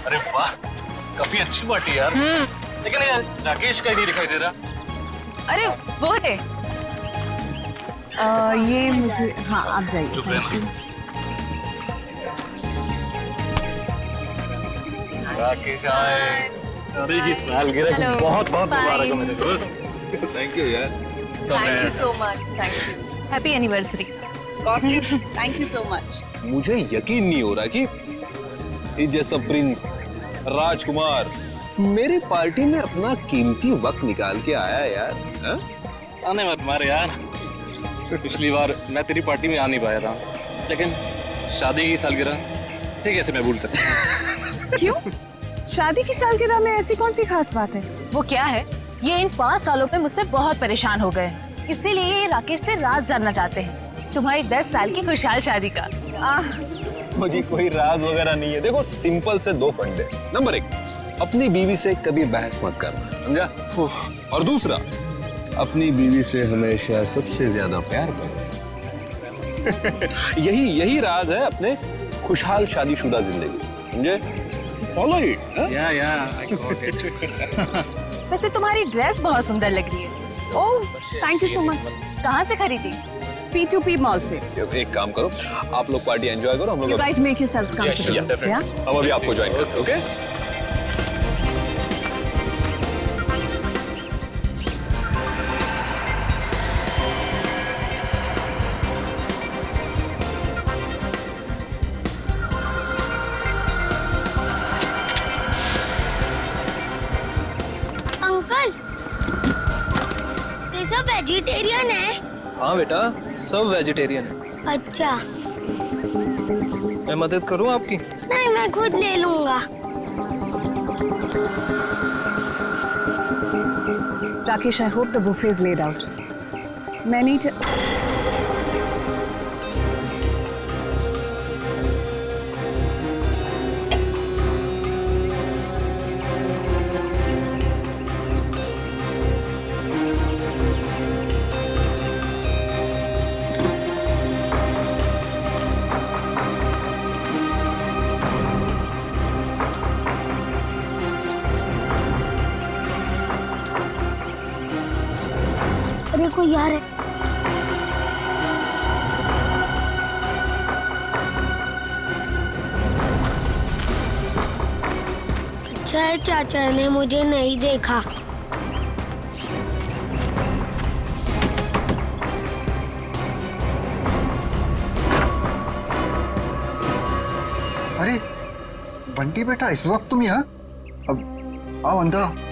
अरे वाह, काफी अच्छी पार्टी यार। लेकिन यार राकेश का ही नहीं दिखाई दे रहा। अरे वो है। ये मुझे, हाँ आप जाइए। राकेश आए। शादी की सालगिरह की बहुत बहुत मुबारक हो मेरे दोस्त। थैंक यू यार। Thank you so much. Thank you. Happy anniversary. Thank you so much. मुझे यकीन नहीं हो रहा कि इस जैसा प्रिंस राजकुमार मेरी पार्टी में अपना कीमती वक्त निकाल के आया यार। हा? आने मत मारे यार। पिछली बार मैं तेरी पार्टी में आ नहीं पाया था, लेकिन शादी की सालगिरह ठीक है, मैं भूल सकता। क्यों? शादी की सालगिरह में ऐसी कौन सी खास बात है? वो क्या है, ये इन 5 सालों में मुझसे बहुत परेशान हो गए, इसीलिए ये राकेश से राज जानना चाहते हैं तुम्हारी 10 साल की खुशहाल शादी का। मुझे कोई राज वगैरह नहीं है। देखो सिंपल से 2 फंडे। नंबर 1, अपनी बीवी से कभी बहस मत करना, समझा? और दूसरा, अपनी बीवी से हमेशा सबसे ज्यादा प्यार करो। यही राज है अपने खुशहाल शादीशुदा जिंदगी, समझे? Follow it. वैसे तुम्हारी ड्रेस बहुत सुंदर लग रही है। Oh thank you so much. कहाँ से खरीदी? P2P मॉल से। एक काम करो, आप लोग पार्टी एंजॉय करो, हम You लोग guys make yourselves comfortable. Yeah? हम अभी आपको ज्वाइन करते हैं, ओके? अंकल, ये सब वेजिटेरियन है? हाँ बेटा, सब वेजिटेरियन है। अच्छा। मैं मदद करूँ आपकी? नहीं, मैं खुद ले लूंगा। Rakesh, I hope the buffet is laid out. मैं नहीं अरे कोई यार है। अच्छा है चाचा ने मुझे नहीं देखा। अरे बंटी बेटा, इस वक्त तुम यहाँ? अब आओ अंदर आओ।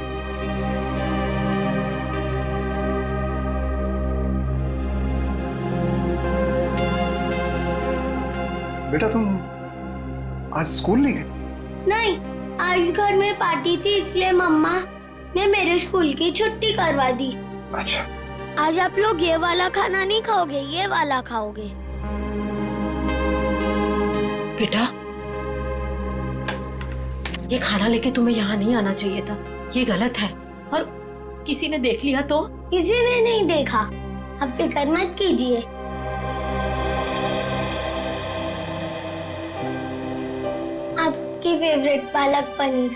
बेटा तुम आज स्कूल नहीं गए? नहीं, आज घर में पार्टी थी इसलिए मम्मा ने मेरे स्कूल की छुट्टी करवा दी। अच्छा। आज आप लोग ये वाला खाना नहीं खाओगे, ये वाला खाओगे। बेटा, ये खाना लेके तुम्हें यहाँ नहीं आना चाहिए था, ये गलत है। और किसी ने देख लिया तो? किसी ने नहीं देखा, आप फिक्र मत कीजिए। आपकी फेवरेट पालक पनीर।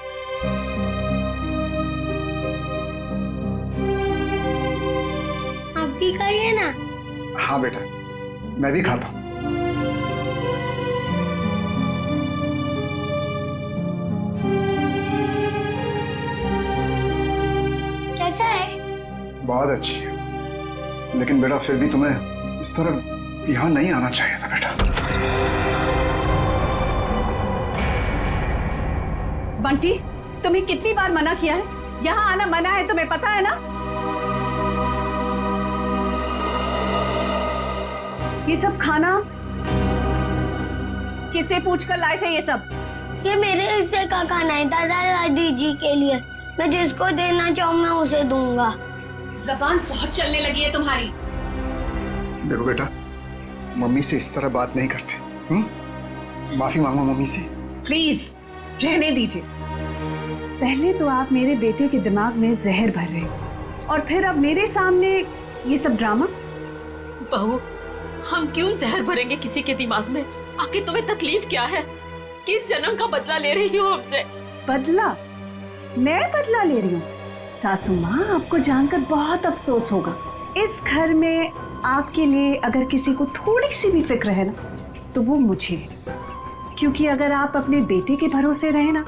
आप भी खाइए ना। हाँ बेटा, मैं भी खाता हूँ। कैसा है? बहुत अच्छी है, लेकिन बेटा फिर भी तुम्हें इस तरह यहाँ नहीं आना चाहिए था बेटा। बंटी, तुम्हें कितनी बार मना किया है? यहाँ आना मना है, तुम्हें पता है ना? ये सब खाना किसे पूछकर लाए थे ये सब? ये मेरे हिस्से का खाना है, दादा दादी जी के लिए। मैं जिसको देना चाहूँ मैं उसे दूंगा। जबान बहुत चलने लगी है तुम्हारी। देखो बेटा, मम्मी से इस तरह बात नहीं करते। माफी मांगो मम्मी से। प्लीज रहने दीजिए। पहले तो आप मेरे बेटे के दिमाग में जहर भर रहे हो और फिर अब मेरे सामने ये सब ड्रामा। बहू, हम क्यों जहर भरेंगे किसी के दिमाग में? आखिर तुम्हें तकलीफ क्या है? किस जन्म का बदला ले रही हो हमसे? बदला? मैं बदला ले रही हूँ? सासू माँ, आपको जानकर बहुत अफसोस होगा। इस घर में आपके लिए अगर किसी को थोड़ी सी भी फिक्र है ना, तो वो मुझे है। क्योंकि अगर आप अपने बेटे के भरोसे रहे ना,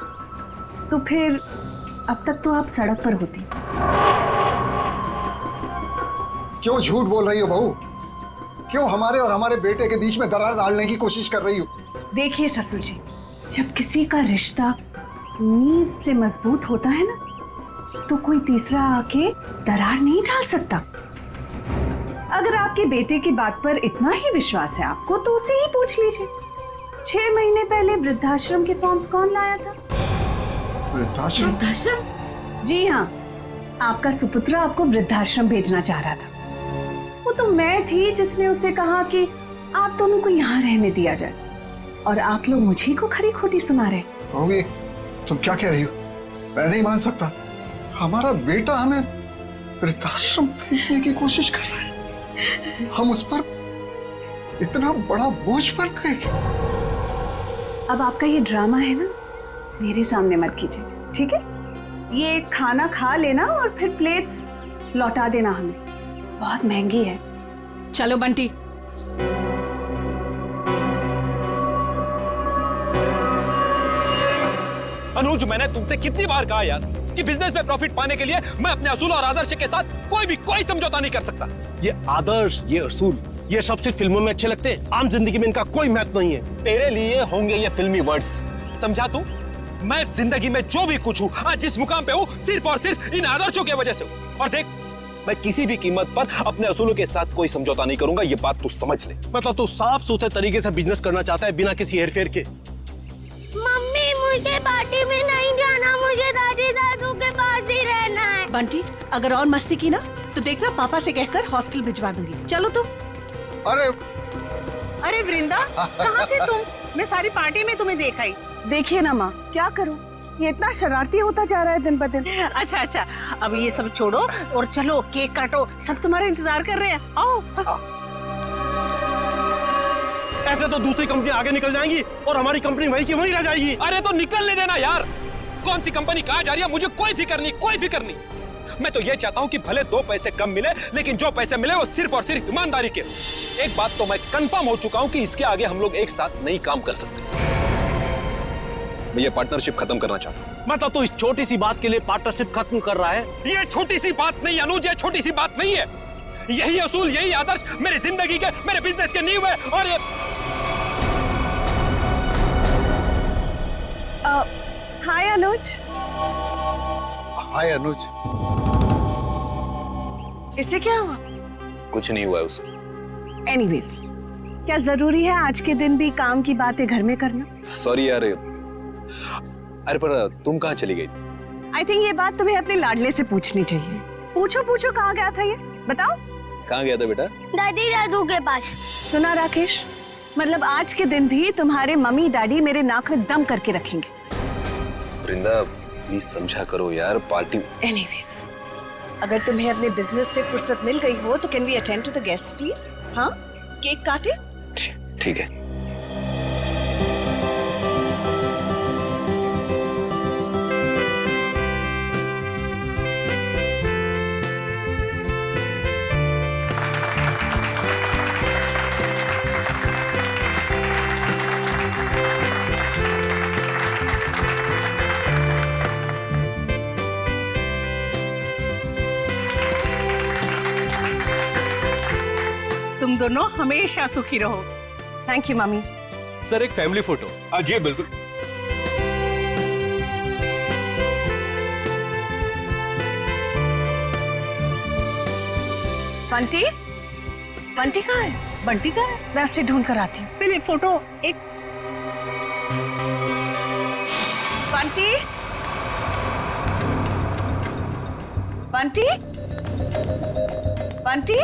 तो फिर अब तक तो आप सड़क पर होती। क्यों झूठ बोल रही हो बहू? क्यों हमारे और हमारे बेटे के बीच में दरार डालने की कोशिश कर रही हो? देखिए ससुर जी, जब किसी का रिश्ता नींव से मजबूत होता है ना, तो कोई तीसरा आके दरार नहीं डाल सकता। अगर आपके बेटे की बात पर इतना ही विश्वास है आपको, तो उसे ही पूछ लीजिए। 6 महीने पहले वृद्धाश्रम के फॉर्म्स कौन लाया था? वृद्धाश्रम? वृद्धाश्रम? जी हाँ, आपका सुपुत्र आपको वृद्धाश्रम भेजना चाह रहा था। वो तो मैं थी जिसने उसे कहा कि आप दोनों को यहाँ रहने दिया जाए, और आप लोग मुझे को खरी खोटी सुना रहे। बहू, ये तुम क्या कह रही हो? मैं नहीं मान सकता। हमारा बेटा हमें वृद्धाश्रम भेजने की कोशिश कर रहा है। हम उस पर इतना बड़ा बोझ पड़ गए। अब आपका ये ड्रामा है ना, मेरे सामने मत कीजिए, ठीक है? ये खाना खा लेना और फिर प्लेट्स लौटा देना हमें, बहुत महंगी है। चलो बंटी। अनुज, मैंने तुमसे कितनी बार कहा यार कि बिजनेस में प्रॉफिट पाने के लिए मैं अपने असूल और आदर्श के साथ कोई समझौता नहीं कर सकता। ये आदर्श, ये असूल, ये सब सिर्फ फिल्मों में अच्छे लगते हैं, आम जिंदगी में इनका कोई महत्व नहीं है। तेरे लिए होंगे ये फिल्मी वर्ड्स, समझा तू? मैं जिंदगी में जो भी कुछ हूँ, आज जिस मुकाम पे हूँ, सिर्फ और सिर्फ इन आदर्शों की वजह से हूँ। और देख, मैं किसी भी कीमत पर अपने असूलों के साथ कोई समझौता नहीं करूंगा, ये बात तू समझ ले। मतलब तू साफ सुथरे तरीके से बिजनेस करना चाहता है बिना किसी हेरफेर के। मम्मी, मुझे पार्टी में नहीं जाना, मुझे दादी दादू के पास ही रहना है। बंटी, अगर और मस्ती की ना तो देखना पापा से कहकर हॉस्टल भिजवा दूंगी। चलो तुम। अरे वृंदा, कहाँ थे तुम? मैं सारी पार्टी में तुम्हें देखा ही। देखिए ना माँ, क्या करूं, ये इतना शरारती होता जा रहा है दिन ब दिन। अच्छा, अब ये सब छोड़ो और चलो केक काटो, सब तुम्हारा इंतजार कर रहे हैं। आओ। ऐसे तो दूसरी कंपनी आगे निकल जाएंगी और हमारी कंपनी वहीं की वहीं रह जाएगी। अरे तो निकलने देना यार, कौन सी कंपनी कहाँ जा रही है मुझे कोई फिक्र नहीं। मैं तो ये चाहता हूँ कि भले 2 पैसे कम मिले, लेकिन जो पैसे मिले वो सिर्फ और सिर्फ ईमानदारी के। एक बात तो मैं कंफर्म हो चुका हूँ कि इसके आगे हम लोग एक साथ नहीं काम कर सकते। मैं ये पार्टनरशिप खत्म करना चाहता हूँ। मतलब तू इस छोटी सी बात के लिए पार्टनरशिप खत्म कर रहा है? ये छोटी सी बात नहीं अनुज, ये छोटी सी बात नहीं है। यही असूल, यही आदर्श मेरी जिंदगी के, मेरे बिजनेस के नींव है। और ये हाय अनुज। हाय अनुज। इससे क्या हुआ? कुछ नहीं हुआ है उसे। एनीवेज, क्या जरूरी है आज के दिन भी काम की बातें घर में करना? सॉरी यार। अरे पर तुम कहाँ चली गई थी? आई थिंक ये बात तुम्हें अपने लाडले से पूछनी चाहिए। पूछो कहाँ गया था ये, बताओ। कहाँ गया था बेटा? दादी दादू के पास। सुना राकेश, मतलब आज के दिन भी तुम्हारे मम्मी डैडी मेरे नाक में दम करके रखेंगे। वृंदा, प्लीज समझा करो यार, पार्टी। एनीवेज, अगर तुम्हें अपने बिजनेस से फुर्सत मिल गई हो तो can we attend to the guest please? हाँ, केक काटे? ठीक है। तुम दोनों हमेशा सुखी रहो। Thank you mummy. सर, एक फैमिली फोटो। जी बिल्कुल। बंटी कहाँ है? बंटी का है? मैं उसे ढूंढ कर आती हूँ। पहले फोटो एक। बंटी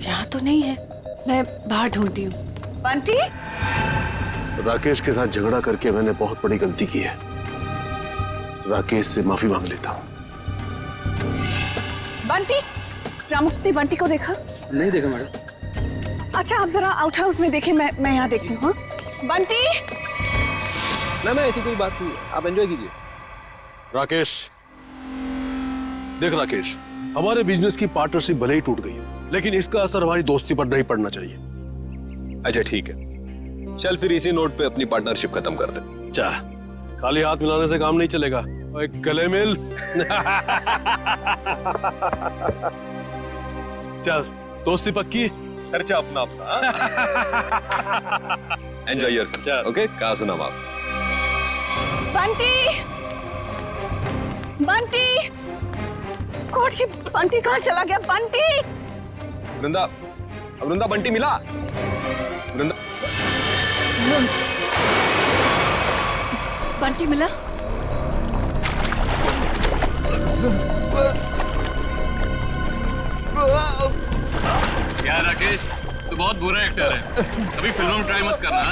यहाँ तो नहीं है, मैं बाहर ढूंढती हूँ। बंटी। राकेश के साथ झगड़ा करके मैंने बहुत बड़ी गलती की है। राकेश से माफी मांग लेता हूँ। बंटी, रामुक्ति बंटी को देखा? नहीं देखा मैडम। अच्छा, आप जरा आउट हाउस में देखें, मैं यहाँ देखती हूँ। बंटी। ना ऐसी कोई बात नहीं है, आप एंजॉय कीजिए। राकेश, देख राकेश, हमारे बिजनेस की पार्टनरशिप भले ही टूट गई है, लेकिन इसका असर हमारी दोस्ती पर नहीं पड़ना चाहिए। अच्छा ठीक है, चल फिर इसी नोट पे अपनी पार्टनरशिप खत्म कर दे। चा, खाली हाथ मिलाने से काम नहीं चलेगा, ओए गले मिल। चल, दोस्ती पक्की, खर्चा अपना अपना। Enjoy yourself, okay? कहाँ सुना आप? बंटी, बंटी, गॉड, ये बंटी कहाँ चला गया? बंटी, वृंदा, वृंदा, बंटी मिला? वृंदा, बंटी मिला? यार राकेश, तू बहुत बुरा एक्टर है, कभी फिल्मों में ट्राई मत करना।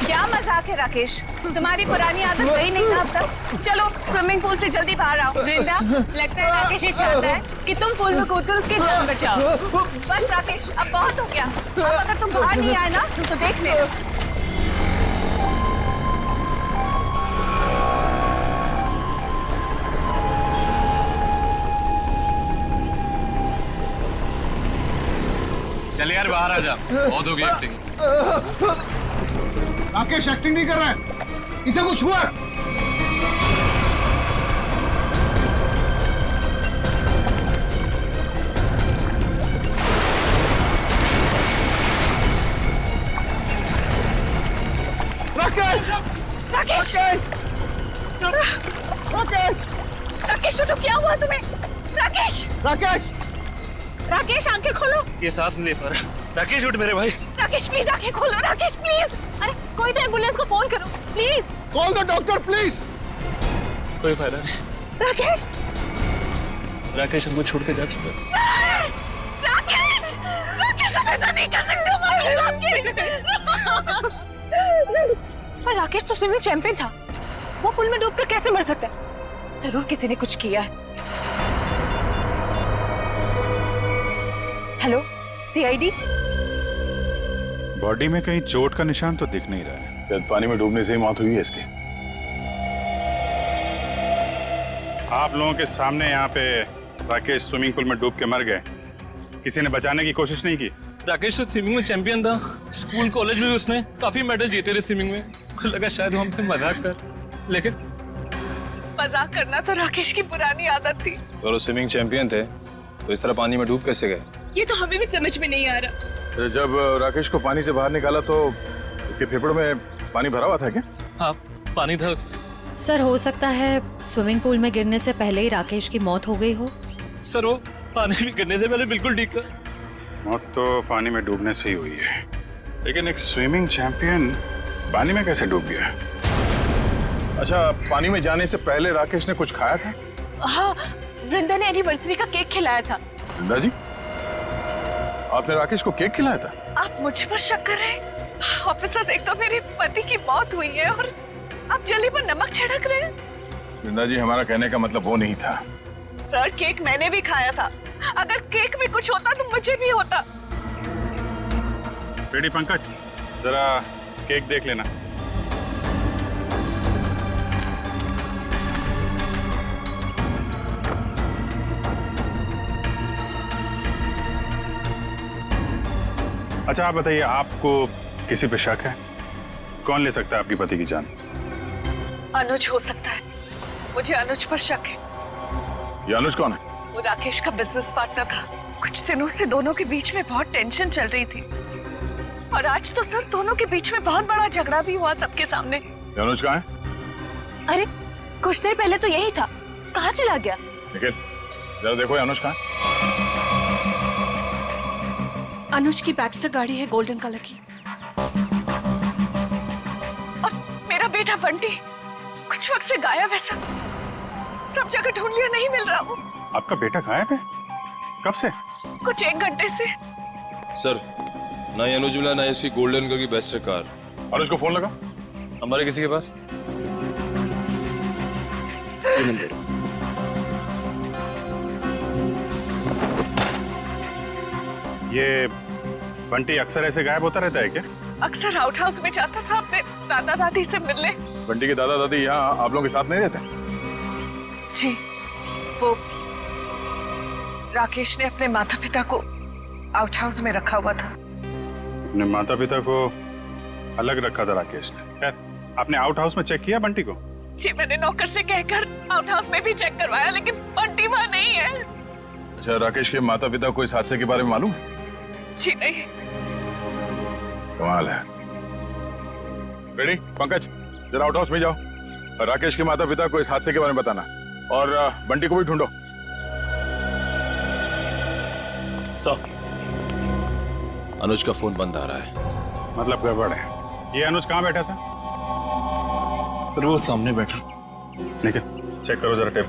क्या मजाक है राकेश, तुम्हारी पुरानी आदत गई नहीं ना अब तक। चलो स्विमिंग पूल से जल्दी बाहर आओ। वृंदा, लगता है राकेश ये चाहता है कि तुम पूल में कूदकर उसकी जान बचाओ। बस राकेश, अब बहुत हो गया। अब अगर तुम बाहर नहीं आए ना तो देख लेना। चल यार बाहर आ जा, बहुत हो गई एक्टिंग। राकेश एक्टिंग नहीं कर रहा है, इसे कुछ हुआ है? राकेश! राकेश! राकेश उठो, क्या हुआ तुम्हें? राकेश! राकेश! राकेश आंखें खोलो। ये सांस नहीं ले पा रहा। राकेश उठ मेरे भाई। राकेश प्लीज आंखें खोलो। राकेश प्लीज। अरे कोई तो एम्बुलेंस को फोन करो please. Call the doctor please. कोई फायदा नहीं। राकेश! राकेश हमको छोड़ के जा चुका है। राकेश! राकेश हम ऐसा नहीं कर सकते हमारे राकेश। पर राकेश तो स्विमिंग चैंपियन था, वो पुल में डूबकर कैसे मर सकता है? जरूर किसी ने कुछ किया है। Hello, CID? बॉडी में कहीं चोट का निशान तो दिख नहीं रहा है। शायद पानी में डूबने से ही मौत हुई है इसकी। आप लोगों के सामने यहाँ पे राकेश स्विमिंग पूल में डूब के मर गए, किसी ने बचाने की कोशिश नहीं की? राकेश तो स्विमिंग में चैंपियन था, स्कूल कॉलेज में भी उसने काफी मेडल जीते थे स्विमिंग में। मुझे लगा शायद वो हमसे मजाक कर, लेकिन मजाक करना तो राकेश की पुरानी आदत थी। अगर वो स्विमिंग चैंपियन थे तो इस तरह पानी में डूब कैसे गए? ये तो हमें भी समझ में नहीं आ रहा। जब राकेश को पानी से बाहर निकाला तो इसके फेफड़ों में पानी भरा हुआ था क्या? हाँ, पानी था उसमें। सर, हो सकता है स्विमिंग पूल में गिरने से पहले ही राकेश की मौत हो गई हो। सर वो पानी में गिरने से पहले बिल्कुल ठीक था। मौत तो पानी में डूबने से ही हुई है, लेकिन एक स्विमिंग चैंपियन पानी में कैसे डूब गया? अच्छा, पानी में जाने से पहले राकेश ने कुछ खाया था? हाँ, वृंदा ने एनिवर्सरी का केक खिलाया था। वृंदा जी, आपने राकेश को केक खिलाया था? आप मुझ पर शक कर रहे हैं? ऑफिसर्स, एक तो मेरे पति की मौत हुई है और आप जली पर नमक छिड़क रहे हैं। वृंदा जी, हमारा कहने का मतलब वो नहीं था। सर, केक मैंने भी खाया था। अगर केक में कुछ होता तो मुझे भी होता। बेटी पंकज, जरा केक देख लेना। अच्छा, आप बताइए, आपको किसी पे शक है? कौन ले सकता है आपकी पति की जान? अनुज हो सकता है, मुझे अनुज पर शक है। ये अनुज कौन है? वो राकेश का बिजनेस पार्टनर था। कुछ दिनों से दोनों के बीच में बहुत टेंशन चल रही थी और आज तो सर दोनों के बीच में बहुत बड़ा झगड़ा भी हुआ सबके सामने। ये अनुज कहाँ है? अरे कुछ देर पहले तो यही था, कहाँ चला गया? निखिल, जरा देखो ये अनुज कहाँ है? अनुज की बैक्स्टर गाड़ी है गोल्डन कलर की। और मेरा बेटा बंटी कुछ वक्त से गायब है सर। सब जगह ढूंढ लिया, नहीं मिल रहा वो। आपका बेटा गायब है? कब से? कुछ 1 घंटे से। सर, ना ही अनुज मिला, ना ही इसकी गोल्डन कलर की बेस्टर कार। अनुज को फोन लगा? हमारे किसी के पास? ये नंबर। ये बंटी अक्सर ऐसे गायब होता रहता है क्या? अक्सर आउट हाउस में जाता था अपने दादा दादी से मिलने। बंटी के दादा दादी यहाँ आप लोगों के साथ नहीं रहते? जी, वो राकेश ने अपने माता पिता को आउट हाउस में रखा हुआ था। अपने माता पिता को अलग रखा था राकेश ने। खैर, आपने आउट हाउस में चेक किया बंटी को? जी, मैंने नौकर से कहकर आउट हाउस में भी चेक करवाया, लेकिन बंटी वहाँ नहीं है। अच्छा, राकेश के माता पिता को इस हादसे के बारे में मालूम है? जी नहीं। कमाल है। रेडी पंकज, जरा आउट हाउस में जाओ, राकेश के माता पिता को इस हादसे के बारे में बताना, और बंटी को भी ढूंढो। सर, अनुज का फोन बंद आ रहा है। मतलब गड़बड़ है। ये अनुज कहाँ बैठा था? सर वो सामने बैठा। ठीक है, चेक करो जरा टेप।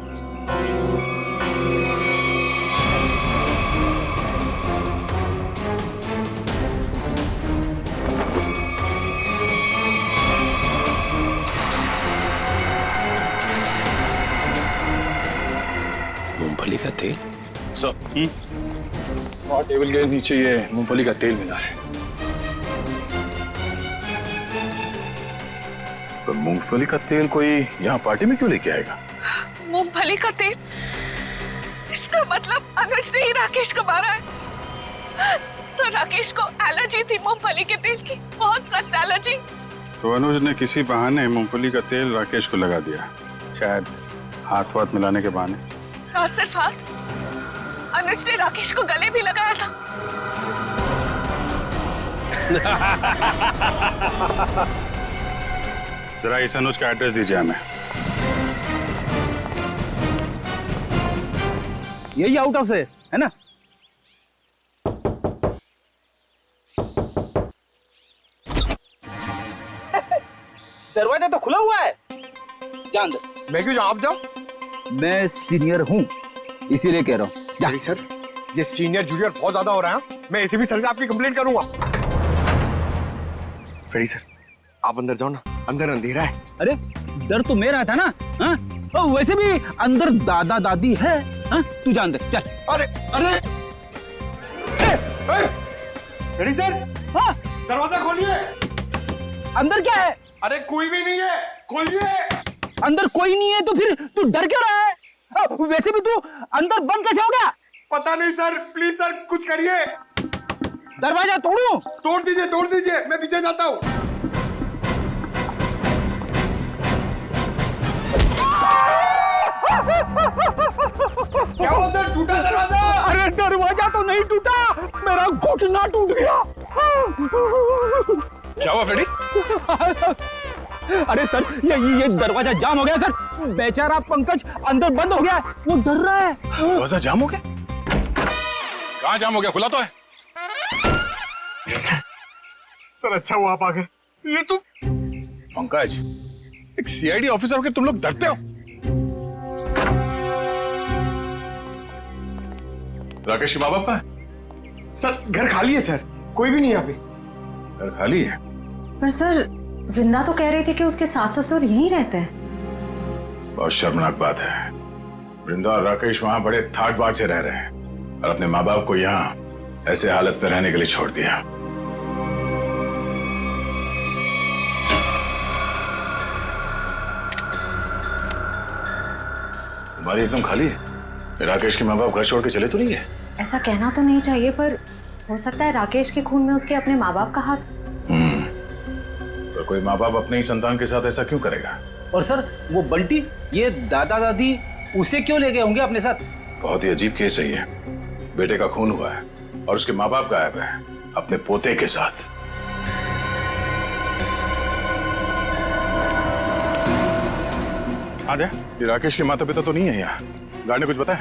मूंगफली का तेल? सर, और टेबल के नीचे ये मूंगफली का तेल मिला है। तो मूंगफली का तेल कोई यहाँ पार्टी में क्यों लेके आएगा? मूंगफली का तेल? इसका मतलब अनुज ने ही राकेश को मारा है। सर, राकेश को एलर्जी थी मूंगफली के तेल की, बहुत सख्त एलर्जी। तो अनुज ने किसी बहाने मूंगफली का तेल राकेश को लगा दिया, शायद हाथ वाथ मिलाने के बहाने। हाथ सिर्फ हाथ, अनुज ने राकेश को गले भी लगाया था। जरा इस अनुज का एड्रेस दीजिए हमें। यही आउट हाउस है ना? दरवाजा तो खुला हुआ है। जा अंदर। मैं क्यों जाऊं? आप जाओ। मैं सीनियर हूँ, इसीलिए कह रहा हूँ। जा। सर, ये सीनियर जूनियर बहुत ज्यादा हो रहा है। मैं एसीपी सर से आपकी कंप्लेंट करूंगा। फेडी सर, आप अंदर जाओ ना, अंदर अंधेरा है। अरे डर तो मेरा था ना। हाँ, वैसे भी अंदर दादा दादी है। हाँ, तू जा अंदर चल। अरे अरे फेडी सर, हाँ, दरवाजा खोलिए। अंदर क्या है? अरे कोई भी नहीं है, खोलिए। अंदर कोई नहीं है तो फिर तू डर क्यों रहा है? वैसे भी तू अंदर बंद कैसे हो गया? पता नहीं सर, प्लीज सर कुछ करिए। दरवाजा तोड़ूं? तोड़ दीजिए, मैं पीछे जाता हूँ। क्या हुआ सर, टूटा दरवाजा? अरे दरवाजा तो नहीं टूटा, मेरा घुटना टूट गया। क्या हुआ फेडी? अरे सर, ये दरवाजा जाम हो गया सर। बेचारा पंकज अंदर बंद हो गया, वो डर रहा है। दरवाजा जाम हो गया? कहाँ जाम हो गया? खुला तो है। सर अच्छा हुआ आप आ गए। ये तो पंकज, एक सीआईडी ऑफिसर होकर तुम लोग डरते हो? राकेश के माँ बाप कहाँ है? सर घर खाली है सर, कोई भी नहीं यहाँ पे। घर खाली है? पर सर, वृंदा तो कह रही थी कि उसके सास ससुर यहीं रहते हैं। बहुत शर्मनाक बात है। वृंदा और राकेश वहां बड़े ठाट बाट से रह रहे हैं और अपने माँ बाप को यहाँ ऐसे हालत में रहने के लिए छोड़ दिया। तुम्हारी एकदम खाली है। राकेश के माँ बाप घर छोड़ के चले तो नहीं है? ऐसा कहना तो नहीं चाहिए, पर हो सकता है राकेश के खून में उसके अपने माँ बाप का हाथ। तो कोई माँ बाप अपने ही संतान के साथ ऐसा क्यों करेगा? और सर वो बंटी, ये दादा दादी उसे क्यों ले गए होंगे अपने साथ? बहुत ही अजीब केस है ये। बेटे का खून हुआ है और उसके माँ बाप गायब है अपने पोते के साथ। आद्या, ये राकेश के माता पिता तो नहीं है यहाँ? गार्ड ने कुछ बताया?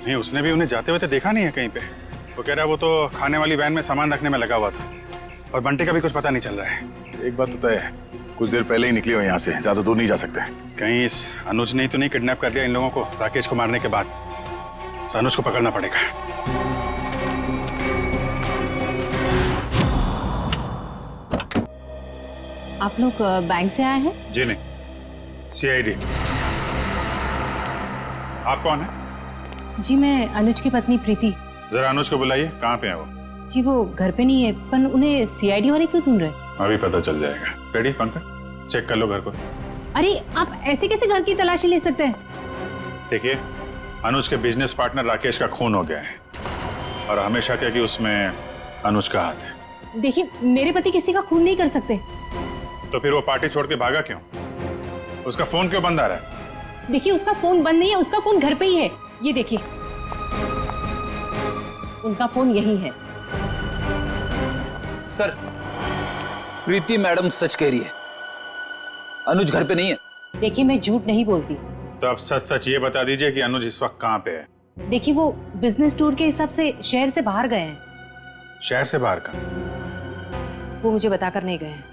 नहीं, उसने भी उन्हें जाते हुए तो देखा नहीं है कहीं पे। वो कह रहा है वो तो खाने वाली वैन में सामान रखने में लगा हुआ था, और बंटी का भी कुछ पता नहीं चल रहा है। एक बात तो तय है, कुछ देर पहले ही निकली हो यहाँ से, ज्यादा दूर नहीं जा सकते। कहीं इस अनुज ने तो नहीं किडनैप कर लिया इन लोगों को राकेश को मारने के बाद? अनुज को पकड़ना पड़ेगा। आप लोग बैंक से आए हैं? जी नहीं, सीआईडी। आप कौन है? जी मैं अनुज की पत्नी प्रीति। जरा अनुज को बुलाइए, कहाँ पे है वो? जी वो घर पे नहीं है, पर उन्हें सीआईडी वाले क्यों ढूंढ रहे? अभी पता चल जाएगा। रेडी पंकज, चेक कर लो घर को। अरे आप ऐसे कैसे घर की तलाशी ले सकते हैं? देखिए, अनुज के बिजनेस पार्टनर राकेश का खून हो गया है और हमेशा क्या कि उसमें अनुज का हाथ है। देखिए, मेरे पति किसी का खून नहीं कर सकते। तो फिर वो पार्टी छोड़ के भागा क्यों? उसका फोन क्यों बंद आ रहा है? देखिए, उसका फोन बंद नहीं है, उसका फोन घर पे ही है। ये देखिए, उनका फोन यही है। सर, प्रीति मैडम सच कह रही है, अनुज घर पे नहीं है। देखिए, मैं झूठ नहीं बोलती। तो आप सच सच ये बता दीजिए कि अनुज इस वक्त कहाँ पे है? देखिए, वो बिजनेस टूर के हिसाब से शहर से बाहर गए हैं। शहर से बाहर का? वो मुझे बताकर नहीं गए हैं,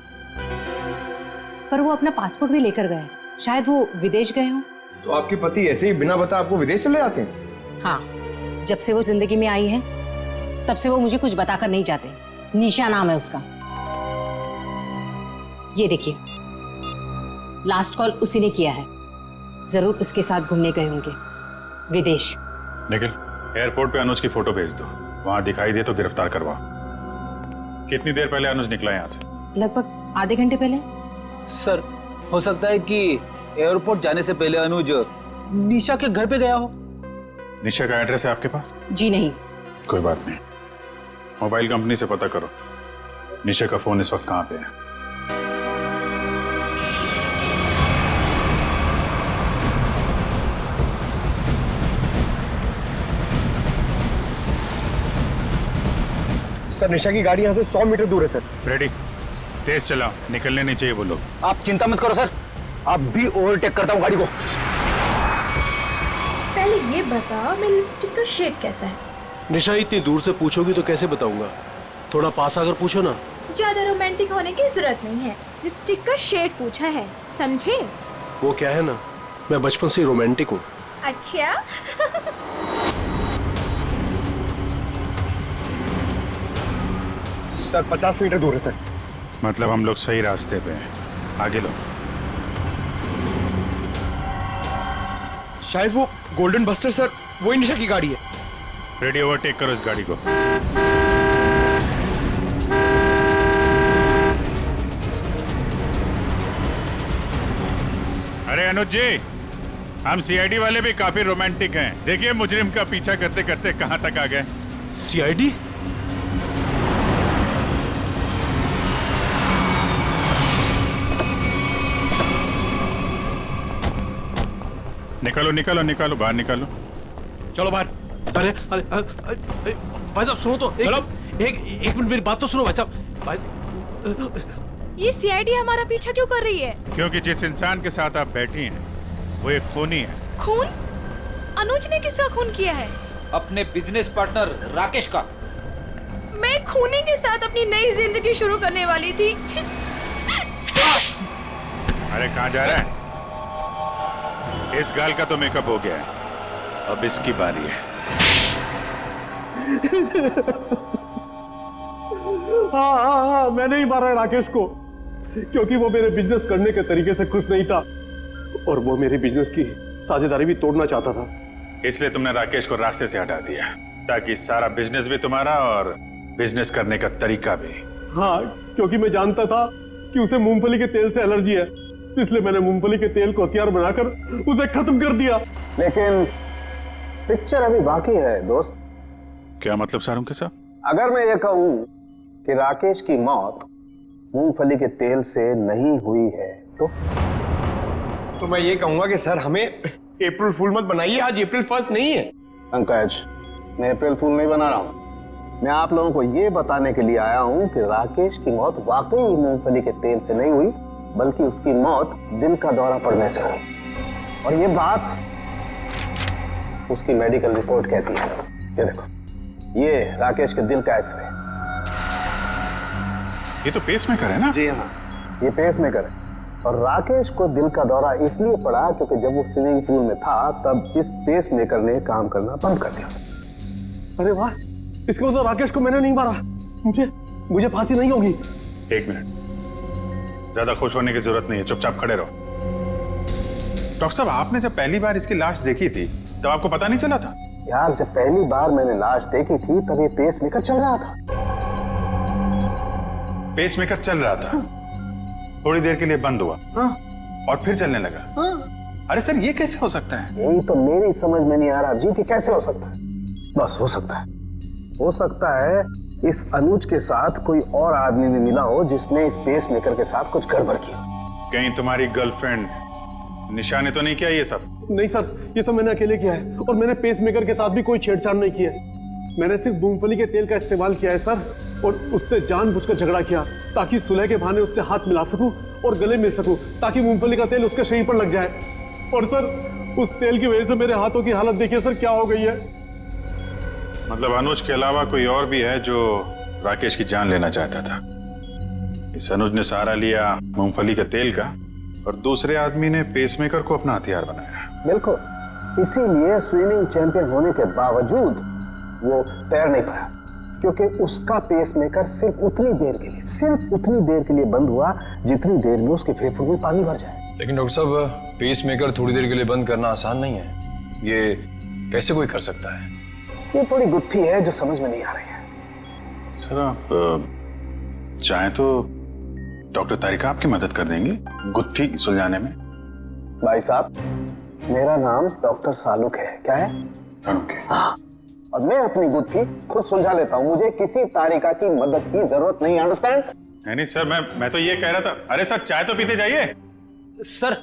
पर वो अपना पासपोर्ट भी लेकर गए। शायद वो विदेश गए हों। तो आपके पति ऐसे ही बिना बताए आपको विदेश चले जाते हैं? हाँ, जब से वो जिंदगी में आई है तब से वो मुझे कुछ बताकर नहीं जाते। निशा नाम है उसका। ये देखिए, लास्ट कॉल उसी ने किया है। जरूर उसके साथ घूमने गए होंगे विदेश। निखिल, एयरपोर्ट पे अनुज की फोटो भेज दो, वहां दिखाई दे तो गिरफ्तार करवा। कितनी देर पहले अनुज निकला यहाँ से? लगभग आधे घंटे पहले। सर, हो सकता है कि एयरपोर्ट जाने से पहले अनुज निशा के घर पे गया हो। निशा का एड्रेस है आपके पास? जी नहीं। कोई बात नहीं, मोबाइल कंपनी से पता करो निशा का फोन इस वक्त कहाँ पे है। सर, निशा की गाड़ी यहाँ से 100 मीटर दूर है सर। रेडी, तेज चलाओ, निकलने नहीं चाहिए वो लोग। आप चिंता मत करो सर, आप भी ओवरटेक करता हूँ गाड़ी को। पहले ये बता, मेरी लिपस्टिक का शेड कैसा है? निशा, इतनी दूर से पूछोगी तो कैसे बताऊंगा? थोड़ा पास आकर पूछो ना। ज्यादा रोमांटिक होने की जरूरत नहीं है, लिपस्टिक का शेड पूछा है, समझे? वो क्या है ना, मैं बचपन से रोमांटिक हूँ। अच्छा। सर, 50 मीटर दूर है सर। मतलब हम लोग सही रास्ते पे हैं, आगे लो। शायद वो गोल्डन बस्टर सर, वही निशा की गाड़ी है। रेडी, ओवरटेक करो इस गाड़ी को। अरे अनुज जी, हम सीआईडी वाले भी काफी रोमांटिक हैं। देखिए मुजरिम का पीछा करते करते कहां तक आ गए। सीआईडी? निकालो निकालो निकालो, बाहर निकालो। चलो बाहर। अरे अरे भाई साहब सुनो तो, एक मिनट मेरी बात तो सुनो भाई साहब। ये सीआईडी हमारा पीछा क्यों कर रही है? क्योंकि जिस इंसान के साथ आप बैठी हैं वो एक खूनी है। खून? अनुज ने किसका खून किया है? अपने बिजनेस पार्टनर राकेश का। मैं खूनी के साथ अपनी नई जिंदगी शुरू करने वाली थी। अरे कहाँ जा रहा है? इस गाल का तो मेकअप हो गया है, अब इसकी बारी है। हाँ, मैंने ही मारा है राकेश को, क्योंकि वो मेरे बिजनेस करने के तरीके से खुश नहीं था और वो मेरे बिजनेस की साझेदारी भी तोड़ना चाहता था। इसलिए तुमने राकेश को रास्ते से हटा दिया ताकि सारा बिजनेस भी तुम्हारा और बिजनेस करने का तरीका भी। हाँ, क्योंकि मैं जानता था कि उसे मूंगफली के तेल से एलर्जी है, इसलिए मैंने मूंगफली के तेल को हथियार बनाकर उसे खत्म कर दिया। लेकिन पिक्चर अभी बाकी है दोस्त। क्या मतलब सारुण के साहब? अगर मैं ये कहूं कि राकेश की मौत मूंगफली के तेल से नहीं हुई है तो मैं ये कहूंगा कि सर हमें अप्रैल फूल मत बनाइए, आज अप्रैल 1 नहीं है। पंकज, मैं अप्रैल फूल नहीं बना रहा हूं। मैं आप लोगों को ये बताने के लिए आया हूं कि राकेश की मौत वाकई मूंगफली के तेल से नहीं हुई, बल्कि उसकी मौत दिल का दौरा पड़ने से हुई। और ये बात उसकी मेडिकल रिपोर्ट कहती है। ये देखो, ये राकेश के दिल का एक्सरे। ये तो पेसमेकर है ना? जी हाँ, ये पेसमेकर है। और राकेश को दिल का दौरा इसलिए पड़ा क्योंकि जब वो स्विमिंग पूल में था तब इस पेसमेकर ने काम करना बंद कर दिया। अरे वाह, इसका मतलब राकेश को मैंने नहीं मारा, मुझे फांसी नहीं होगी। एक मिनट, ज्यादा खुश होने की जरूरत नहीं है, चुपचाप खड़े रहो। डॉक्टर साहब, आपने जब पहली बार इसकी लाश देखी थी तब आपको पता नहीं चला था? यार, जब पहली बार मैंने लाश देखी थी तब ये पेसमेकर चल रहा था। पेसमेकर चल रहा था, थोड़ी देर के लिए बंद हुआ और फिर चलने लगा। अरे सर, ये कैसे हो सकता है? यही तो मेरी समझ में नहीं आ रहा जीत, कैसे हो सकता है? बस हो सकता है, हो सकता है इस अनुज के साथ कोई और आदमी भी मिला हो जिसने इस पेसमेकर के साथ कुछ गड़बड़ की। कहीं तुम्हारी गर्लफ्रेंड निशा ने तो नहीं किया ये सब? नहीं सर, ये सब मैंने अकेले किया है और मैंने पेसमेकर के साथ भी कोई छेड़छाड़ नहीं किया है। मैंने सिर्फ मूंगफली के तेल का इस्तेमाल किया है सर, और उससे जानबूझकर झगड़ा किया ताकि सुलह के बहाने उससे हाथ मिला सकूं और गले मिल सकूं, ताकि मूंगफली का तेल उसके शरीर पर लग जाए। और सर, उस तेल की वजह से मेरे हाथों की हालत देखिए सर, क्या हो गई है। मतलब अनुज के अलावा कोई और भी है जो राकेश की जान लेना चाहता था। इस अनुज ने सहारा लिया मूंगफली के तेल का और दूसरे आदमी ने पेसमेकर को अपना हथियार बनाया। बिल्कुल, इसीलिए स्विमिंग चैंपियन होने के बावजूद वो तैर नहीं पाया, क्योंकि उसका पेसमेकर सिर्फ उतनी देर के लिए बंद हुआ जितनी देर में उसके फेफड़ों में पानी भर जाए। लेकिन डॉक्टर साहब, पेसमेकर थोड़ी देर के लिए बंद करना आसान नहीं है। ये कैसे कोई कर सकता है? ये थोड़ी गुत्थी है जो समझ में नहीं आ रही है। सर, आप चाहें तो डॉक्टर तारिका आपकी मदद कर देंगी गुत्थी सुलझाने में। भाई साहब, मेरा नाम डॉक्टर सालुक है। क्या है? हाँ, और मैं अपनी गुत्थी खुद सुलझा लेता हूँ, मुझे किसी तारिका की मदद की जरूरत नहीं। अंडरस्टैंड? नहीं सर, मैं तो ये कह रहा था। अरे सर, चाय तो पीते जाइए। सर,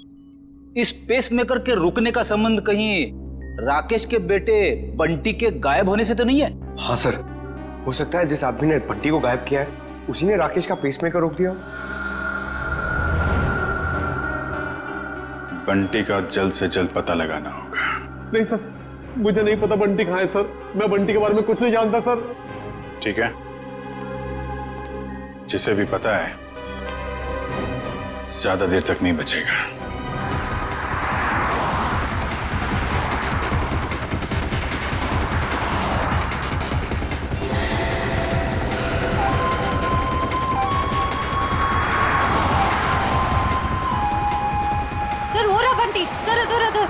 इस पेसमेकर के रुकने का संबंध कहीं राकेश के बेटे बंटी के गायब होने से तो नहीं है? हाँ सर, हो सकता है जिस आदमी ने बंटी को गायब किया है उसी ने राकेश का पेसमेकर रोक दिया। बंटी का जल्द से जल्द पता लगाना होगा। नहीं सर, मुझे नहीं पता बंटी कहाँ है सर, मैं बंटी के बारे में कुछ नहीं जानता सर। ठीक है, जिसे भी पता है ज्यादा देर तक नहीं बचेगा। सर, हो रहा बंटी, सर इधर इधर।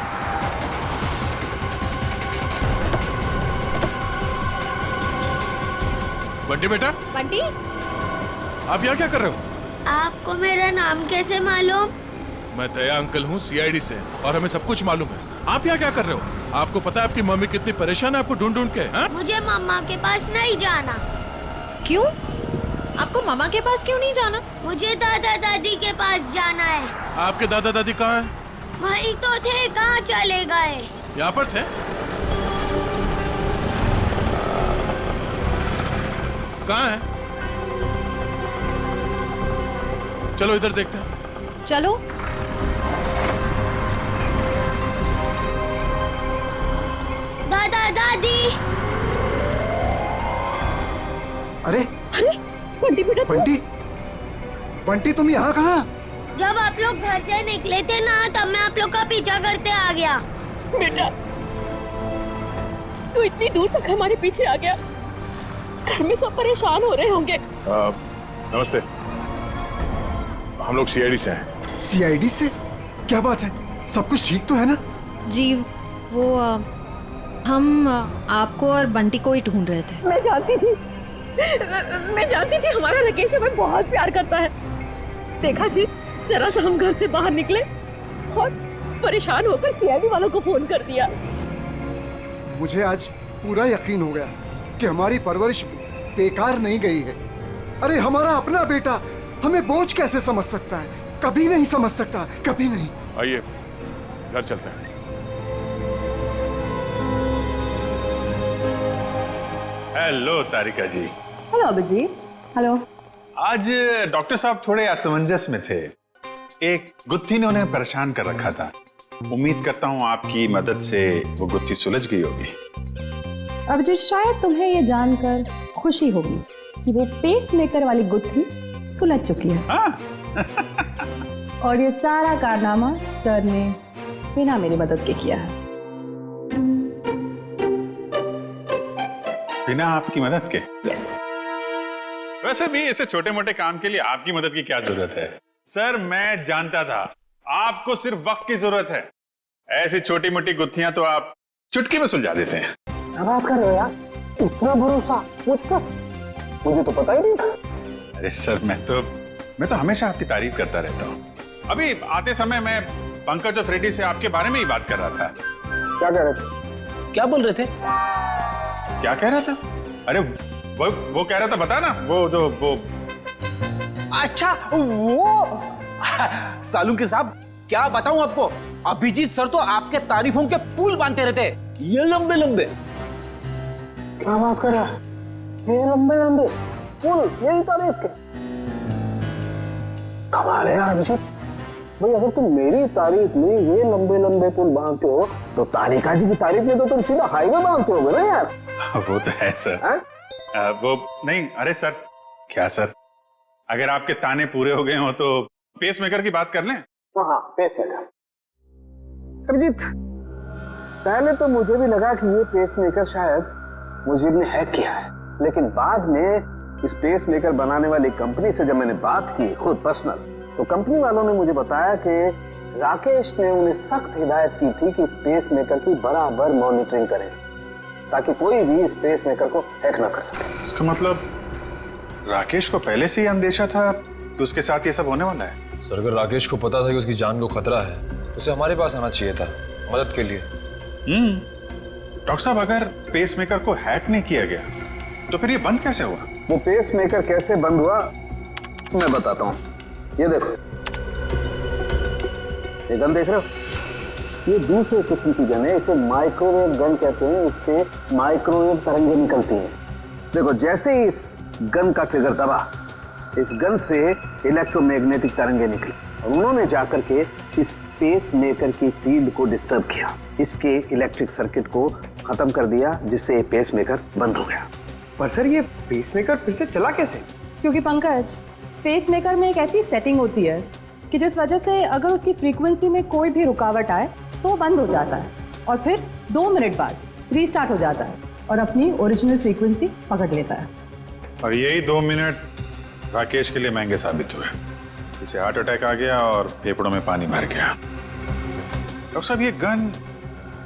बंटी बेटा, बंटी, आप यहाँ क्या कर रहे हो? आपको मेरा नाम कैसे मालूम? मैं दया अंकल हूँ CID से, और हमें सब कुछ मालूम है। आप यहाँ क्या कर रहे हो? आपको पता है आपकी मम्मी कितनी परेशान है आपको ढूंढ ढूंढ के? हा? मुझे मम्मा के पास नहीं जाना। क्यों? आपको मामा के पास क्यों नहीं जाना? मुझे दादा दादी के पास जाना है। आपके दादा दादी कहाँ हैं? वहीं तो थे, कहाँ चले गए? यहाँ पर थे। कहाँ है? चलो इधर देखते हैं। चलो। दादा दादी। अरे बंटी बेटा, बंटी तुम यहाँ कहाँ? जब आप लोग घर से निकले थे ना, तब मैं आप लोग का पीछा करते आ गया। बेटा, तू इतनी दूर तक हमारे पीछे आ गया। घर में सब परेशान हो रहे होंगे। नमस्ते, हम लोग CID से हैं। CID से? क्या बात है, सब कुछ ठीक तो है ना? जी, वो हम आपको और बंटी को ही ढूंढ रहे थे। मैं जानती थी हमारा राकेश हमें बहुत प्यार करता है। देखा जी, जरा सा हम घर से बाहर निकले और परेशान होकर CID वालों को फोन कर दिया। मुझे आज पूरा यकीन हो गया कि हमारी परवरिश बेकार नहीं गई है। अरे हमारा अपना बेटा हमें बोझ कैसे समझ सकता है? कभी नहीं समझ सकता, कभी नहीं। आइए घर चलते हैं। हेलो तारिका जी। हेलो अभिजीत। हेलो। आज डॉक्टर साहब थोड़े असमंजस में थे। एक गुत्थी ने उन्हें परेशान कर रखा था। उम्मीद करता हूँ आपकी मदद से वो गुत्थी सुलझ गई होगी। अभिजीत, शायद तुम्हें ये जानकर खुशी होगी कि वो पेसमेकर वाली गुत्थी सुलझ चुकी है। और ये सारा कारनामा सर ने बिना मेरी मदद के किया है। बिना आपकी मदद के? यस। वैसे भी ऐसे छोटे मोटे काम के लिए आपकी मदद की क्या जरूरत है? सर, मैं जानता था आपको सिर्फ वक्त की जरूरत है। ऐसी छोटी मोटी गुत्थियां तो आप चुटकी में सुलझा देते हैं। क्या बात कर रहे हो यार? इतना भरोसा मुझ पर? मुझे तो पता ही नहीं था। अरे सर, मैं तो हमेशा आपकी तारीफ करता रहता हूँ। अभी आते समय मैं पंकज और फ्रेडी से आपके बारे में ही बात कर रहा था। क्या कह रहे थे? क्या बोल रहे थे? क्या कह रहा था? अरे वो कह रहा था, बता ना, वो अच्छा वो सालू के साहब, क्या बताऊं आपको, अभिजीत सर तो आपके तारीफों के पुल बांधते रहते, ये लंबे लंबे। क्या बात कर रहा है? ये लंबे लंबे पुल, यही तारीफ के? कमाल है यार अभिजीत भाई, अगर तुम मेरी तारीफ में ये लंबे लंबे पुल बांधते हो तो तारिका जी की तारीफ में तो तुम सीधा हाईवे बांधते होगे ना यार। वो तो है सर। वो नहीं, अरे सर, क्या सर, अगर आपके ताने पूरे हो गए हो तो पेस मेकर की बात कर लें। हाँ, पेस मेकर। अभिजीत, पहले तो मुझे भी लगा कि ये पेस मेकर शायद मुझे ने हैक किया है, लेकिन बाद में इस पेस मेकर बनाने वाली कंपनी से जब मैंने बात की खुद पर्सनल, तो कंपनी वालों ने मुझे बताया कि राकेश ने उन्हें सख्त हिदायत की थी कि इस पेस मेकर की बराबर मॉनिटरिंग करें ताकि कोई भी इस पेस मेकर को हैक ना कर सके। इसका मतलब राकेश को पहले से ही अंदेशा था कि उसके साथ ये सब होने वाला है। सर, अगर राकेश को पता था कि उसकी जान को खतरा है तो उसे हमारे पास आना चाहिए था मदद के लिए। डॉक्टर साहब, अगर पेस मेकर को हैक नहीं किया गया तो फिर ये बंद कैसे हुआ? वो पेस मेकर कैसे बंद हुआ मैं बताता हूँ। ये देखो, ये गन देख रहे हो? ये दूसरे किस्म की गन है, इसे माइक्रोवेव गन कहते हैं। इससे माइक्रोवेव तरंगे निकलती हैं। देखो, जैसे ही इस गन का ट्रिगर दबा, इस गन से इलेक्ट्रोमैग्नेटिक तरंगे निकली और उन्होंने जाकर के इस पेस मेकर की फील्ड को डिस्टर्ब किया, इसके इलेक्ट्रिक सर्किट को खत्म कर दिया, जिससे ये पेस मेकर बंद हो गया। पर सर, ये पेस मेकर फिर से चला कैसे? क्योंकि पंकज, पेस मेकर में एक ऐसी सेटिंग होती है कि जिस वजह से अगर उसकी फ्रीक्वेंसी में कोई भी रुकावट आए तो वो बंद हो जाता है और फिर 2 मिनट बाद रीस्टार्ट हो जाता है और अपनी ओरिजिनल फ्रीक्वेंसी पकड़ लेता है। और यही 2 मिनट राकेश के लिए महंगे साबित हुए। इसे हार्ट अटैक आ गया और फेफड़ों में पानी भर गया। डॉक्टर साहब, ये गन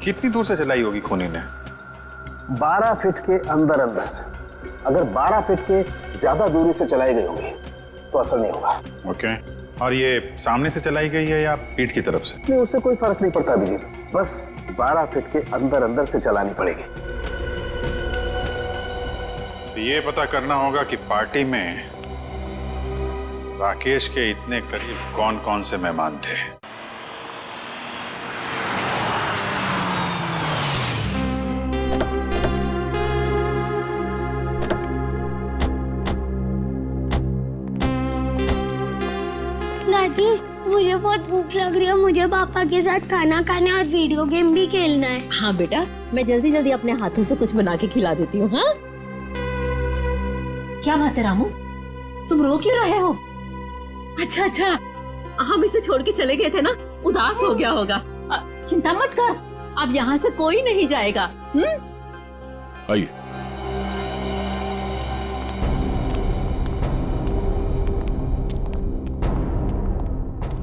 कितनी दूर से चलाई होगी खूनी ने? 12 फीट के अंदर अंदर से। अगर 12 फीट के ज्यादा दूरी से चलाई गई होगी तो असर नहीं होगा। ओके, और ये सामने से चलाई गई है या पीठ की तरफ से? नहीं, उससे कोई फर्क नहीं पड़ता अभिजीत, बस 12 फीट के अंदर अंदर से चलानी पड़ेगी। तो ये पता करना होगा कि पार्टी में राकेश के इतने करीब कौन कौन से मेहमान थे। दादी, मुझे बहुत भूख लग रही है, मुझे पापा के साथ खाना खाना और वीडियो गेम भी खेलना है। हाँ बेटा, मैं जल्दी जल्दी अपने हाथों से कुछ बना के खिला देती हूँ। हाँ, क्या बात है रामू, तुम रो क्यों रहे हो? अच्छा, हम इसे छोड़ के चले गए थे ना, उदास हो गया होगा। चिंता मत कर, अब यहाँ से कोई नहीं जाएगा। आइए।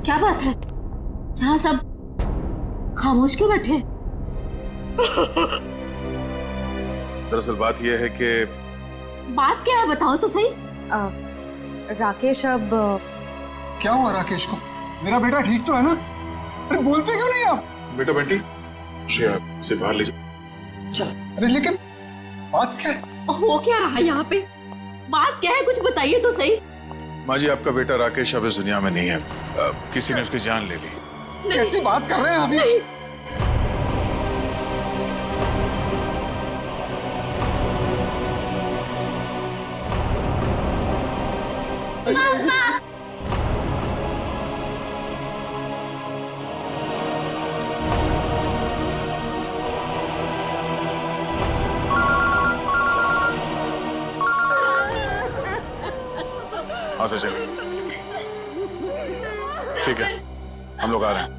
क्या बात है, यहाँ सब खामोश क्यों बैठे? दरअसल बात यह है कि बात क्या है, बताओ तो सही। राकेश अब क्या हुआ राकेश को? मेरा बेटा ठीक तो है ना? अरे बोलते क्यों नहीं आप? बेटा बंटी, उसे बाहर ले जाओ। चल। अरे लेकिन बात क्या है? हो क्या रहा है यहाँ पे? बात क्या है, कुछ बताइए तो सही। माँ जी, आपका बेटा राकेश अब इस दुनिया में नहीं है। किसी ने उसकी जान ले ली। कैसी बात कर रहे हैं अभी? नहीं। हाँ सर, चलिए। ठीक है, हम लोग आ रहे हैं।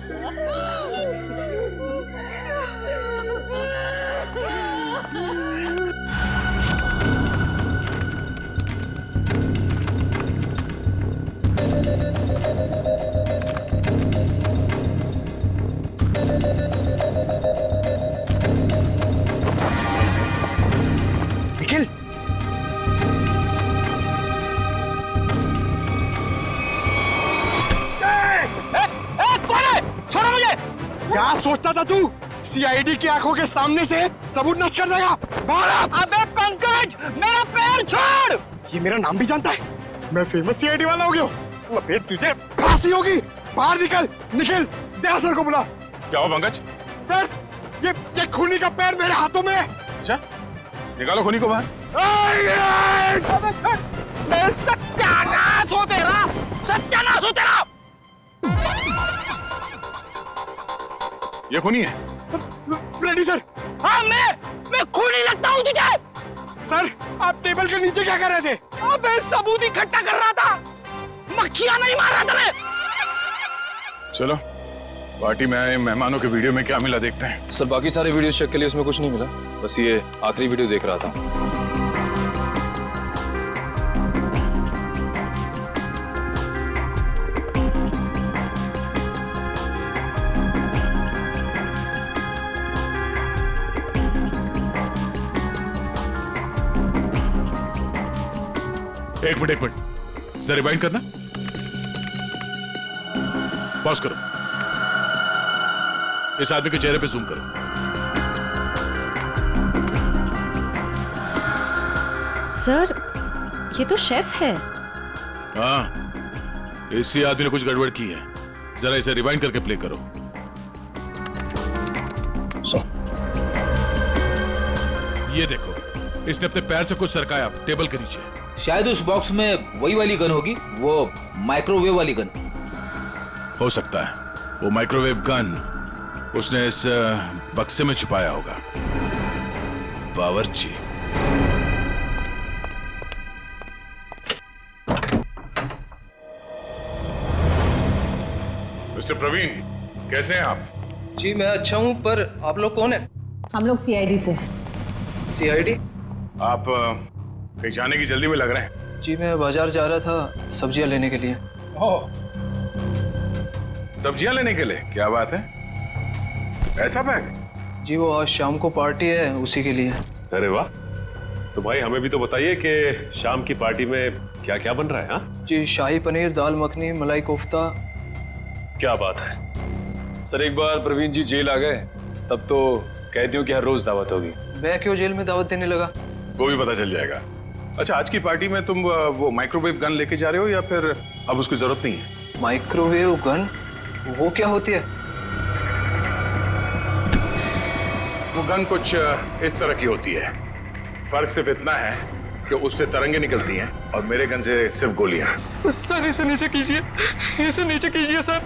निखिल, क्या सोचता था तू? सीआईडी की आंखों के सामने से सबूत नष्ट कर देगा? अबे पंकज, मेरा पैर छोड़। ये मेरा नाम भी जानता है। मैं फेमस सीआईडी वाला हो गया हूँ। अबे तुझे फांसी होगी। बाहर निकल, निकल। दया सर को बुला। क्या हुआ पंकज? सर, ये खूनी का पैर मेरे हाथों में है। अच्छा, निकालो खूनी को बाहर। सत्यानाश हो तेरा, सत्यानाश हो तेरा। ये खूनी है? Freddy sir. हाँ, मैं खूनी लगता हूँ तुझे? सर, आप टेबल के नीचे क्या कर रहे थे? अबे सबूत इकट्ठा कर रहा था, मक्खियां नहीं मार रहा था मैं। चलो, पार्टी में आए मेहमानों के वीडियो में क्या मिला देखते हैं। सर, बाकी सारे वीडियो चेक के लिए उसमें कुछ नहीं मिला, बस ये आखिरी वीडियो देख रहा था। एक मिनट सर, रिवाइंड करना। पॉज करो। इस आदमी के चेहरे पे जूम करो। सर, ये तो शेफ है। हाँ, इसी आदमी ने कुछ गड़बड़ की है। जरा इसे रिवाइंड करके प्ले करो। ये देखो, इसने अपने पैर से कुछ सरकाया टेबल के नीचे। शायद उस बॉक्स में वही वाली गन होगी, वो माइक्रोवेव वाली गन। हो सकता है वो माइक्रोवेव गन उसने इस बक्से में छुपाया होगा। बावर्ची। मिस्टर प्रवीण, कैसे हैं आप? जी मैं अच्छा हूं, पर आप लोग कौन है? हम लोग सीआईडी से। सीआईडी? आप कहीं जाने की जल्दी में लग रहे हैं। जी मैं बाजार जा रहा था सब्जियां लेने के लिए। ओह, सब्जियां लेने के लिए? क्या बात है, ऐसा बैग? जी वो आज शाम को पार्टी है, उसी के लिए। अरे वाह, तो भाई हमें भी तो बताइए कि शाम की पार्टी में क्या क्या बन रहा है? हाँ जी, शाही पनीर, दाल मखनी, मलाई कोफ्ता। क्या बात है सर। एक बार प्रवीण जी जेल आ गए तब तो कैदियों की हर रोज दावत होगी। मैं क्यों जेल में दावत देने लगा? वो भी पता चल जाएगा। अच्छा, आज की पार्टी में तुम वो माइक्रोवेव गन लेके जा रहे हो या फिर अब उसकी जरूरत नहीं है? Microwave gun? वो क्या होती है? वो गन कुछ इस तरह की होती है। फर्क सिर्फ इतना है कि उससे तरंगे निकलती हैं और मेरे गन से सिर्फ गोलियां। सर इसे नीचे कीजिए, इसे नीचे कीजिए सर।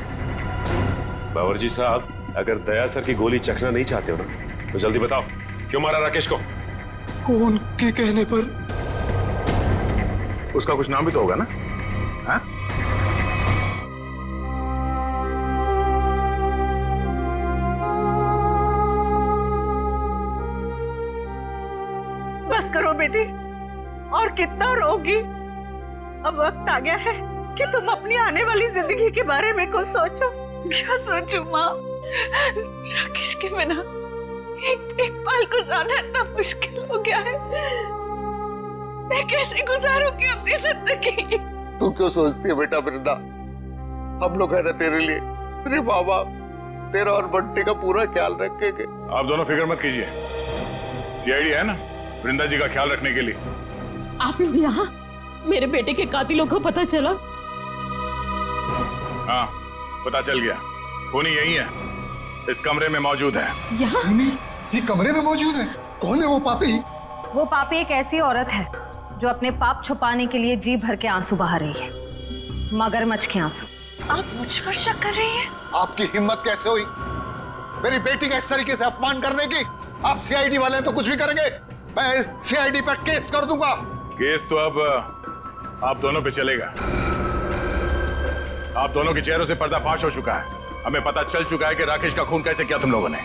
बावर्ची साहब, अगर दया सर की गोली चखना नहीं चाहते हो ना तो जल्दी बताओ, क्यों मारा राकेश को? कौन के कहने पर? उसका कुछ नाम भी तो होगा ना? हाँ? बस करो बेटी, और कितना रोगी। अब वक्त आ गया है कि तुम अपनी आने वाली जिंदगी के बारे में कुछ सोचो। क्या सोचूं माँ? राकेश के बिना एक पल गुजारना इतना मुश्किल हो गया है। मैं कैसे गुजारूंगी अपनी जिंदगी? तू क्यों सोचती है बेटा वृंदा? हम लोग है ना तेरे लिए, तेरे माँ बाप, तेरा और बंटी का पूरा ख्याल रखेंगे। आप दोनों फिक्र मत कीजिए, सीआईडी है ना वृंदा जी का ख्याल रखने के लिए। आप लोग यहाँ? मेरे बेटे के कातिलों को पता चला? हाँ, पता चल गया। खूनी यही है, इस कमरे में मौजूद है। यहाँ? इसी कमरे में मौजूद है? कौन है वो पापी? वो पापी एक ऐसी औरत है जो अपने पाप छुपाने के लिए जी भर के आंसू बहा रही है, मगरमच्छ के आंसू। आप मुझ पर शक कर रही हैं? आपकी हिम्मत कैसे हुई मेरी बेटी का इस तरीके से अपमान करने की? आप सीआईडी वाले तो कुछ भी करेंगे, मैं सीआईडी पर केस कर दूंगा। केस तो अब आप दोनों पे चलेगा। आप दोनों के चेहरों से पर्दाफाश हो चुका है। हमें पता चल चुका है कि राकेश का खून कैसे किया तुम लोगों ने।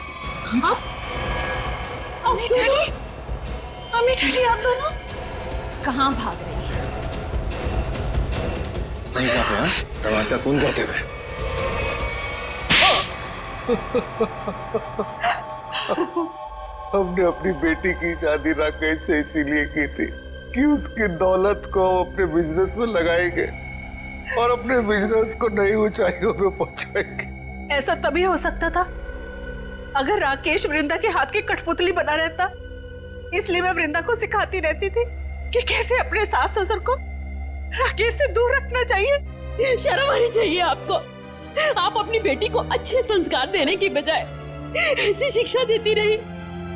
अम्मी डैडी, अम्मी डैडी आप दोनों कहाँ भाग रही है? दवा का खून करते हुए। हमने अपनी बेटी की शादी राकेश से इसीलिए की थी कि उसकी दौलत को अपने बिजनेस में लगाएंगे और अपने बिजनेस को नई ऊंचाइयों पे पहुंचाएंगे। ऐसा तभी हो सकता था अगर राकेश वृंदा के हाथ की कठपुतली बना रहता, इसलिए मैं वृंदा को सिखाती रहती थी कि कैसे अपने सास ससुर को राकेश से दूर रखना चाहिए। शर्म आनी चाहिए आपको। आप अपनी बेटी को अच्छे संस्कार देने की बजाय ऐसी शिक्षा देती रही।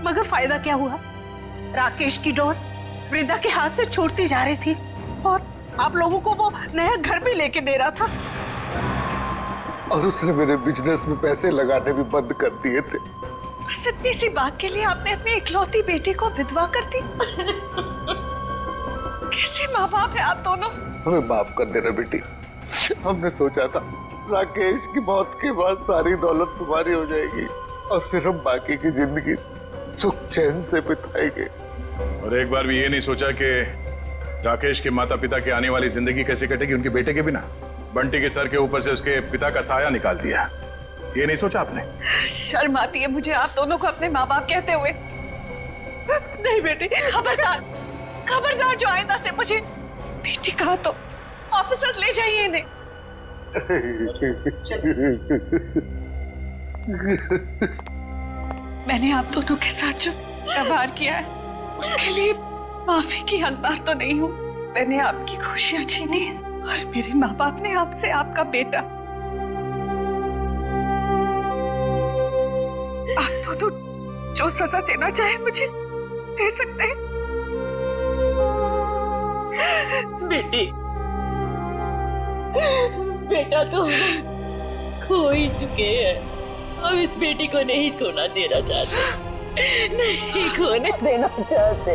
मगर फायदा क्या हुआ? राकेश की डोर वृंदा के हाथ से छूटती जा रही थी और आप लोगों को वो नया घर भी लेके दे रहा था। और उसने मेरे बिजनेस में पैसे लगाने भी बंद कर दिए थे। बस इतनी सी बात के लिए आपने अपनी इकलौती बेटी को विधवा कर दी। कैसे माँ बाप है आप दोनों? हमें माफ कर देना बेटी। हमने सोचा था राकेश की मौत के बाद सारी दौलत तुम्हारी हो जाएगी और फिर हम बाकी की जिंदगी सुख चैन से बिताएंगे। और एक बार भी ये नहीं सोचा कि राकेश के माता पिता की आने वाली जिंदगी कैसे कटेगी उनके बेटे के बिना। बंटी के सर के ऊपर से उसके पिता का साया निकाल दिया, ये नहीं सोचा आपने? शर्म आती है मुझे आप दोनों को अपने माँ बाप कहते हुए। नहीं बेटी, खबरदार खबरदार, जो आइंदा से मुझे बेटी कहा तो ऑफिसर्स ले जाइए इन्हें। मैंने आप दोनों के साथ जो व्यवहार किया है उसके लिए माफी की हकदार तो नहीं हूँ। मैंने आपकी खुशियां छीनी है और मेरे माँ बाप ने आपसे आपका बेटा। आप दोनों जो सजा देना चाहे मुझे दे सकते हैं। बेटी, बेटा तो खो ही चुके हैं। हम इस बेटी को नहीं खोना देना चाहते, नहीं खोने देना चाहते।